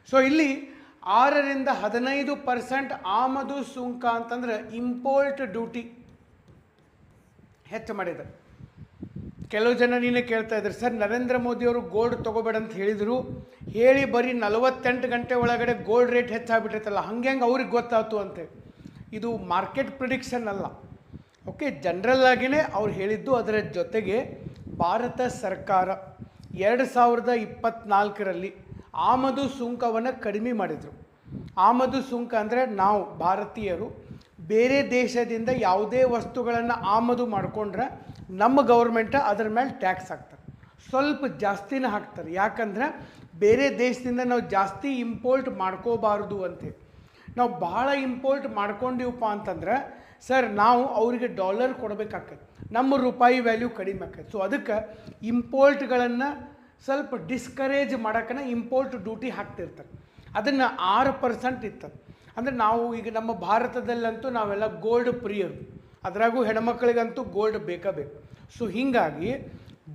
So ಇಲ್ಲಿ 6ರಿಂದ 15% ಆಮದು ಸುಂಕ ಅಂತಂದ್ರೆ ಇಂಪೋರ್ಟ್ ಡ್ಯೂಟಿ ಹೆಚ್ಚು ಮಾಡಿದ್ದಾರೆ. ಕೆಲವು ಜನ ನೀನೇ ಕೇಳ್ತಾ ಇದ್ದಾರೆ, ಸರ್ ನರೇಂದ್ರ ಮೋದಿಯವರು ಗೋಲ್ಡ್ ತೊಗೋಬೇಡ ಅಂತ ಹೇಳಿದರು, ಹೇಳಿ ಬರೀ 48 ಗಂಟೆ ಒಳಗಡೆ ಗೋಲ್ಡ್ ರೇಟ್ ಹೆಚ್ಚಾಗ್ಬಿಟ್ಟಿರ್ತಲ್ಲ, ಹಂಗೆ ಅವ್ರಿಗೆ ಗೊತ್ತಾಯ್ತು ಅಂತೆ. ಇದು ಮಾರ್ಕೆಟ್ ಪ್ರಿಡಿಕ್ಷನ್ ಅಲ್ಲ, ಓಕೆ, ಜನರಲ್ ಆಗಿಯೇ ಅವ್ರು ಹೇಳಿದ್ದು. ಅದರ ಜೊತೆಗೆ ಭಾರತ ಸರ್ಕಾರ 2024ರಲ್ಲಿ ಆಮದು ಸುಂಕವನ್ನು ಕಡಿಮೆ ಮಾಡಿದರು. ಆಮದು ಸುಂಕ ಅಂದರೆ ನಾವು ಭಾರತೀಯರು ಬೇರೆ ದೇಶದಿಂದ ಯಾವುದೇ ವಸ್ತುಗಳನ್ನು ಆಮದು ಮಾಡಿಕೊಂಡ್ರೆ ನಮ್ಮ ಗೌರ್ಮೆಂಟ ಅದರ ಮೇಲೆ ಟ್ಯಾಕ್ಸ್ ಹಾಕ್ತಾರೆ, ಸ್ವಲ್ಪ ಜಾಸ್ತಿನೇ ಹಾಕ್ತಾರೆ. ಯಾಕಂದರೆ ಬೇರೆ ದೇಶದಿಂದ ನಾವು ಜಾಸ್ತಿ ಇಂಪೋರ್ಟ್ ಮಾಡ್ಕೋಬಾರ್ದು ಅಂತೆ. ನಾವು ಭಾಳ ಇಂಪೋರ್ಟ್ ಮಾಡ್ಕೊಂಡಿವಪ್ಪ ಅಂತಂದ್ರೆ ಸರ್ ನಾವು ಅವರಿಗೆ ಡಾಲರ್ ಕೊಡಬೇಕಾಗ್ತದೆ, ನಮ್ಮ ರೂಪಾಯಿ ವ್ಯಾಲ್ಯೂ ಕಡಿಮೆ ಆಕೈತೆ. ಸೊ ಅದಕ್ಕೆ ಇಂಪೋರ್ಟ್ಗಳನ್ನು ಸ್ವಲ್ಪ ಡಿಸ್ಕರೇಜ್ ಮಾಡೋಕ್ಕನ ಇಂಪೋರ್ಟ್ ಡ್ಯೂಟಿ ಹಾಕ್ತಿರ್ತಾರೆ. ಅದನ್ನು 6% ಇರ್ತದೆ. ಅಂದರೆ ನಾವು ಈಗ ನಮ್ಮ ಭಾರತದಲ್ಲಂತೂ ನಾವೆಲ್ಲ ಗೋಲ್ಡ್ ಪ್ರಿಯರು, ಅದರಾಗೂ ಹೆಣ್ಮಕ್ಳಿಗಂತೂ ಗೋಲ್ಡ್ ಬೇಕು. ಸೊ ಹೀಗಾಗಿ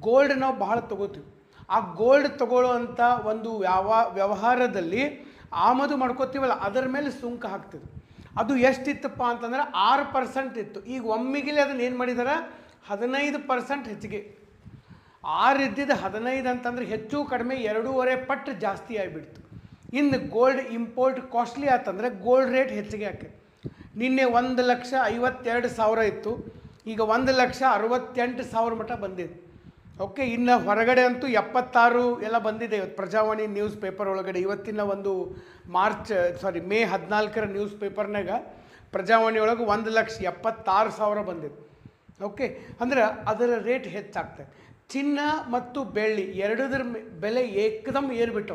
ಗೋಲ್ಡ್ ನಾವು ಭಾಳ ತೊಗೋತೀವಿ. ಆ ಗೋಲ್ಡ್ ತೊಗೊಳ್ಳೋವಂಥ ಒಂದು ವ್ಯವಹಾರದಲ್ಲಿ ಆಮದು ಮಾಡ್ಕೋತೀವಲ್ಲ, ಅದರ ಮೇಲೆ ಸುಂಕ ಹಾಕ್ತಿದ್ರು. ಅದು ಎಷ್ಟಿತ್ತಪ್ಪ ಅಂತಂದ್ರೆ 6% ಇತ್ತು. ಈಗ ಒಮ್ಮಿಗಿಲೆ ಅದನ್ನು ಏನು ಮಾಡಿದಾರೆ, 15% ಹೆಚ್ಚಿಗೆ. 6 ಇದ್ದಿದ್ದು 15 ಅಂತಂದ್ರೆ ಹೆಚ್ಚು ಕಡಿಮೆ 2.5 ಪಟ್ಟು ಜಾಸ್ತಿ ಆಗಿಬಿಡ್ತು. ಇನ್ನು ಗೋಲ್ಡ್ ಇಂಪೋರ್ಟ್ ಕಾಸ್ಟ್ಲಿ ಆತಂದರೆ ಗೋಲ್ಡ್ ರೇಟ್ ಹೆಚ್ಚಿಗೆ ಆಕೈತೆ. ನಿನ್ನೆ 1,52,000 ಇತ್ತು, ಈಗ 1,68,000 ಮಟ್ಟ ಬಂದಿದೆ. ಓಕೆ, ಇನ್ನು ಹೊರಗಡೆ ಅಂತೂ 76 ಎಲ್ಲ ಬಂದಿದೆ. ಇವತ್ತು ಪ್ರಜಾವಾಣಿ ನ್ಯೂಸ್ ಪೇಪರ್ ಒಳಗಡೆ ಇವತ್ತಿನ ಒಂದು ಮೇ 14ರ ನ್ಯೂಸ್ ಪೇಪರ್ನಾಗ ಪ್ರಜಾವಾಣಿ ಒಳಗೆ 1,76,000 ಬಂದಿದೆ. ಓಕೆ, ಅಂದ್ರೆ ಅದರ ರೇಟ್ ಹೆಚ್ಚಾಗ್ತದೆ. ಚಿನ್ನ ಮತ್ತು ಬೆಳ್ಳಿ ಎರಡದ್ರ ಬೆಲೆ ಏಕದಮ್ ಏರ್ಬಿಟ್ಟವು.